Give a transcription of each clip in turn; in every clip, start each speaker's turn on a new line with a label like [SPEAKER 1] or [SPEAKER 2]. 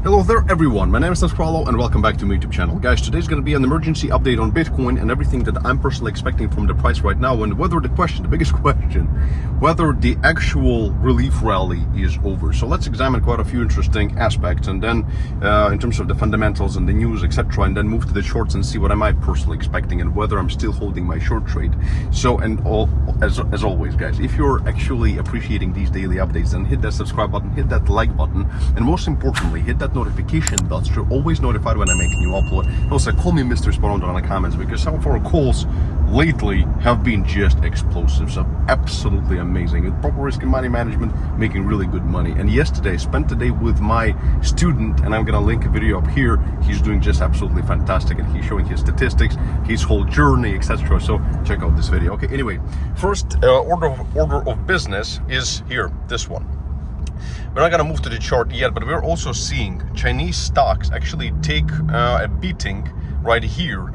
[SPEAKER 1] Hello there everyone, my name is Nasrallo and welcome back to my YouTube channel. Guys, today's going to be an emergency update on Bitcoin and everything that I'm personally expecting from the price right now, and whether the biggest question, whether the actual relief rally is over. So let's examine quite a few interesting aspects, and then in terms of the fundamentals and the news, etc., and then move to the shorts and see what am I personally expecting and whether I'm still holding my short trade. So, and as always guys, if you're actually appreciating these daily updates, then hit that subscribe button, hit that like button, and most importantly, hit that notification bell so you're always notified when I make a new upload. And also call me Mr. Spot On in the comments, because some of our calls lately have been just explosive, so absolutely amazing. With proper risk and money management, making really good money. And yesterday I spent the day with my student, and I'm gonna link a video up here. He's doing just absolutely fantastic, and he's showing his statistics, his whole journey, etc. So check out this video. Okay, anyway, first order of business is here, this one. We're not going to move to the chart yet, but we're also seeing Chinese stocks actually take a beating right here.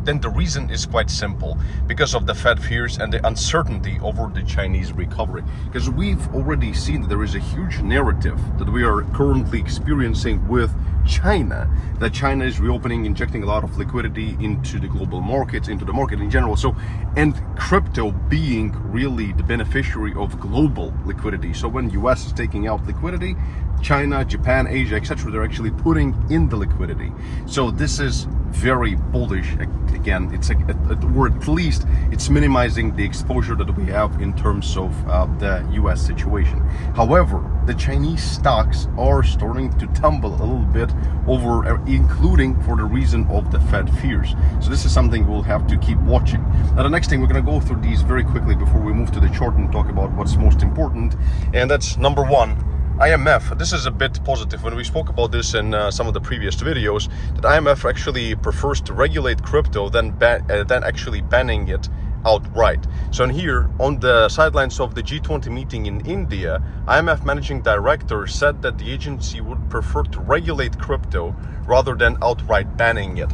[SPEAKER 1] Then the reason is quite simple, because of the Fed fears and the uncertainty over the Chinese recovery. Because we've already seen that there is a huge narrative that we are currently experiencing with China, that China is reopening, injecting a lot of liquidity into the global markets, into the market in general. So, and crypto being really the beneficiary of global liquidity. So when US is taking out liquidity, China, Japan, Asia, etc., they're actually putting in the liquidity. So this is very bullish. Again, it's or at least it's minimizing the exposure that we have in terms of the US situation. However, the Chinese stocks are starting to tumble a little bit over, including for the reason of the Fed fears. So this is something we'll have to keep watching. Now the next thing, we're going to go through these very quickly before we move to the chart and talk about what's most important, and that's number one, IMF. This is a bit positive. When we spoke about this in some of the previous videos, that IMF actually prefers to regulate crypto than actually banning it outright. So in here, on the sidelines of the G20 meeting in India, IMF managing director said that the agency would prefer to regulate crypto rather than outright banning it.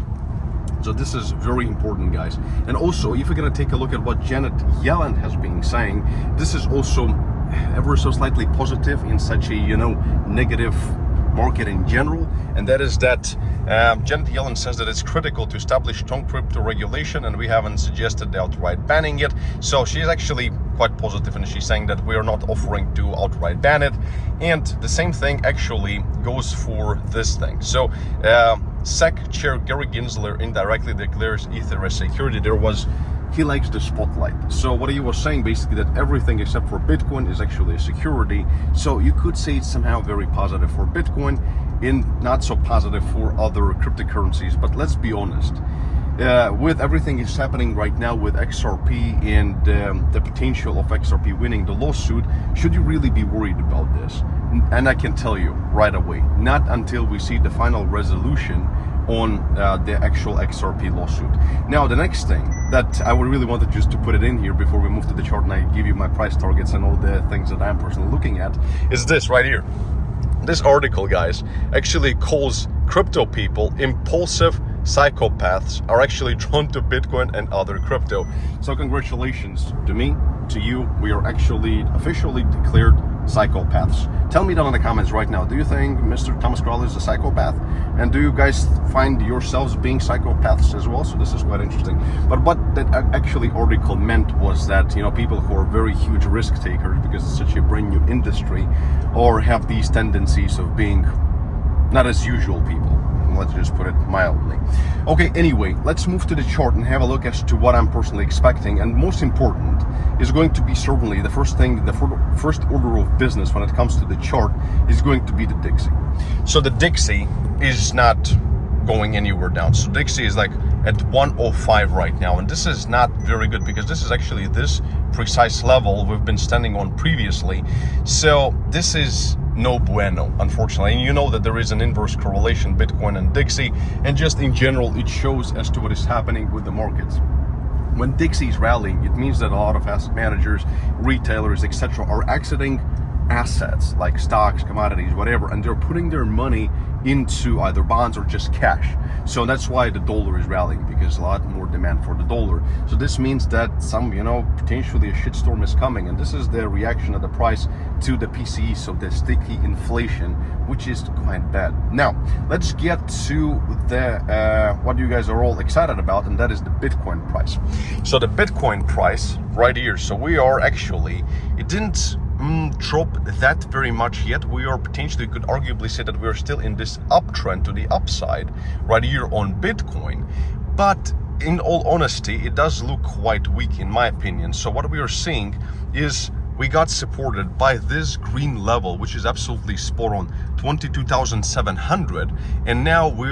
[SPEAKER 1] So this is very important, guys. And also, if we're going to take a look at what Janet Yellen has been saying, this is also ever so slightly positive in such a, negative market in general, and that is that Janet Yellen says that it's critical to establish strong crypto regulation, and we haven't suggested outright banning it. So she's actually quite positive, and she's saying that we are not offering to outright ban it. And the same thing actually goes for this thing. So SEC Chair Gary Gensler indirectly declares Ether as security. He likes the spotlight. So what he was saying basically, that everything except for Bitcoin is actually a security. So you could say it's somehow very positive for Bitcoin and not so positive for other cryptocurrencies. But let's be honest, with everything that's happening right now with XRP and the potential of XRP winning the lawsuit, should you really be worried about this? And I can tell you right away, not until we see the final resolution on the actual XRP lawsuit. Now, the next thing that I would really wanted just to put it in here before we move to the chart and I give you my price targets and all the things that I'm personally looking at, is this right here. This article, guys, actually calls crypto people impulsive psychopaths are actually drawn to Bitcoin and other crypto. So congratulations to me, to you. We are actually officially declared psychopaths. Tell me down in the comments right now, do you think Mr. Thomas Krall is a psychopath? And do you guys find yourselves being psychopaths as well? So this is quite interesting. But what that actually article meant was that, people who are very huge risk takers, because it's such a brand new industry, or have these tendencies of being not as usual people. Let's just put it mildly. Okay, anyway, let's move to the chart and have a look as to what I'm personally expecting. And most important is going to be certainly the first thing, the first order of business when it comes to the chart is going to be the Dixie. So the Dixie is not going anywhere down. So Dixie is like at 105 right now, and this is not very good, because this is actually this precise level we've been standing on previously. So this is no bueno, unfortunately. And you know that there is an inverse correlation, Bitcoin and Dixie, and just in general it shows as to what is happening with the markets. When Dixie is rallying, it means that a lot of asset managers, retailers, etc. are exiting assets like stocks, commodities, whatever, and they're putting their money into either bonds or just cash. So that's why the dollar is rallying, because a lot more demand for the dollar. So this means that some, potentially a shitstorm is coming, and this is the reaction of the price to the PCE, so the sticky inflation, which is quite bad. Now let's get to the what you guys are all excited about, and that is the Bitcoin price. So the Bitcoin price right here, so we are actually, it didn't drop that very much yet. We are potentially, could arguably say that we are still in this uptrend to the upside right here on Bitcoin, but in all honesty it does look quite weak in my opinion. So what we are seeing is we got supported by this green level, which is absolutely spot on, 22,700, and now we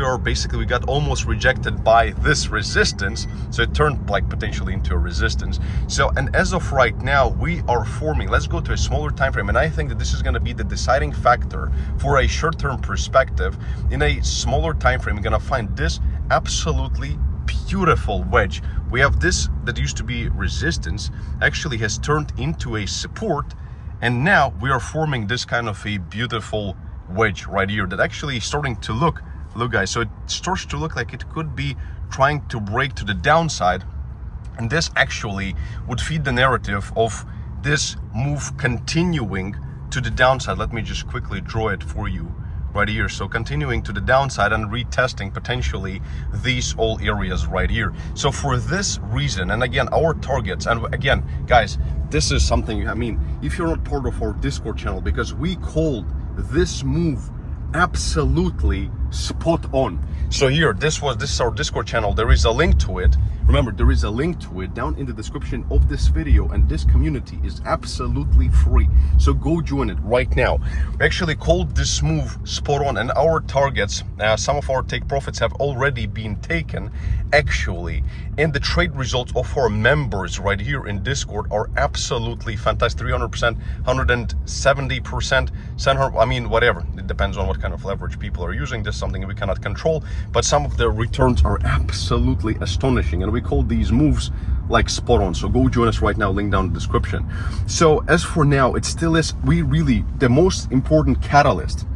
[SPEAKER 1] got almost rejected by this resistance, so it turned like potentially into a resistance. So, and as of right now we are forming, let's go to a smaller time frame, and I think that this is going to be the deciding factor for a short-term perspective. In a smaller time frame, we're going to find this absolutely beautiful wedge. We have this that used to be resistance, actually has turned into a support, and now we are forming this kind of a beautiful wedge right here that actually is starting to look guys, so it starts to look like it could be trying to break to the downside, and this actually would feed the narrative of this move continuing to the downside. Let me just quickly draw it for you right here. So continuing to the downside and retesting potentially these all areas right here. So for this reason, and again, our targets, and again guys, this is something, I mean, if you're not part of our Discord channel, because we called this move absolutely spot on. So here, this is our Discord channel. There is a link to it. Remember, there is a link to it down in the description of this video, and this community is absolutely free. So go join it right now. We actually called this move spot on, and our targets, some of our take profits have already been taken actually, and the trade results of our members right here in Discord are absolutely fantastic. 300%, 170%, I mean, whatever, it depends on what kind of leverage people are using. This is something we cannot control, but some of the returns are absolutely astonishing, and we call these moves like spot on. So go join us right now, link down in the description. So as for now, it still is, the most important catalyst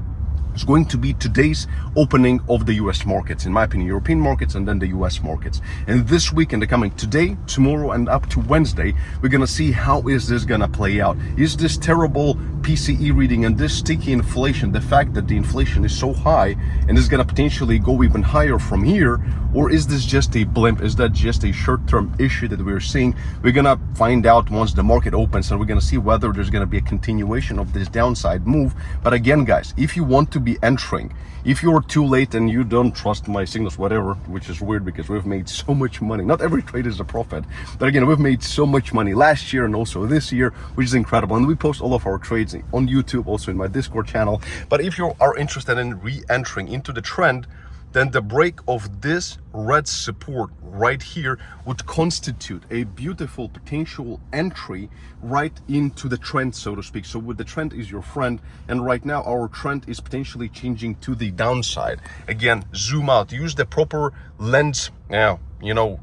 [SPEAKER 1] is going to be today's opening of the US markets, in my opinion, European markets and then the US markets. And this week, in the coming today, tomorrow, and up to Wednesday, we're gonna see how is this gonna play out. Is this terrible PCE reading and this sticky inflation, the fact that the inflation is so high and is gonna potentially go even higher from here, or is this just a blimp? Is that just a short-term issue that we're seeing? We're gonna find out once the market opens, and we're gonna see whether there's gonna be a continuation of this downside move. But again guys, if you want to be entering, if you're too late and you don't trust my signals, whatever, which is weird because we've made so much money. Not every trade is a profit, but again, we've made so much money last year and also this year, which is incredible. And we post all of our trades on YouTube, also in my Discord channel. But if you are interested in re-entering into the trend, then the break of this red support right here would constitute a beautiful potential entry right into the trend, so to speak. So with the trend is your friend, and right now our trend is potentially changing to the downside. Again, zoom out, use the proper lens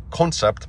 [SPEAKER 1] concept.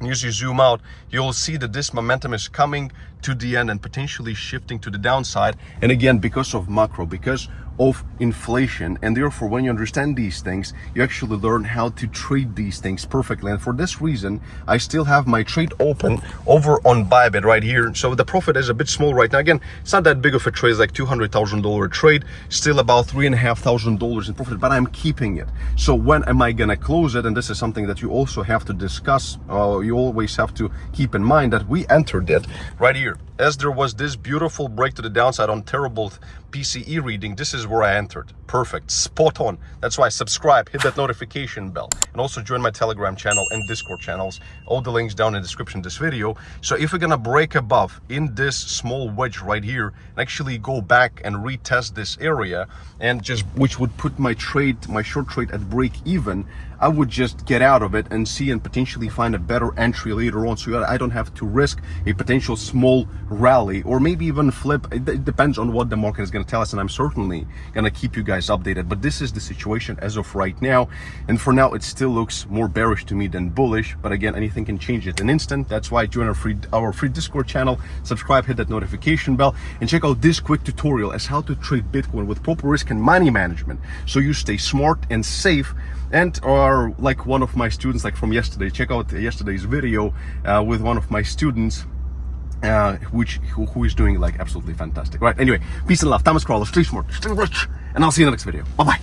[SPEAKER 1] As you zoom out, you'll see that this momentum is coming to the end and potentially shifting to the downside. And again, because of macro, because of inflation, and therefore when you understand these things, you actually learn how to trade these things perfectly. And for this reason, I still have my trade open over on Bybit right here. So the profit is a bit small right now. Again, it's not that big of a trade, it's like $200,000 trade, still about $3,500 in profit, but I'm keeping it. So when am I gonna close it? And this is something that you also have to discuss. You always have to keep in mind that we entered it right here. As there was this beautiful break to the downside on terrible PCE reading, this is where I entered. Perfect, spot on. That's why subscribe, hit that notification bell, and also join my Telegram channel and Discord channels. All the links down in the description of this video. So if we're gonna break above in this small wedge right here and actually go back and retest this area, and just which would put my short trade at break even, I would just get out of it and see and potentially find a better entry later on, so I don't have to risk a potential small rally or maybe even flip. It depends on what the market is going going to tell us, and I'm certainly going to keep you guys updated. But this is the situation as of right now, and for now it still looks more bearish to me than bullish. But again, anything can change at an instant. That's why join our free Discord channel, subscribe, hit that notification bell, and check out this quick tutorial as how to trade Bitcoin with proper risk and money management, so you stay smart and safe. And or like one of my students, like from yesterday, check out yesterday's video with one of my students, who is doing like absolutely fantastic. Right, anyway, peace and love. Thomas Crawler, stay smart, stay rich, and I'll see you in the next video. Bye bye.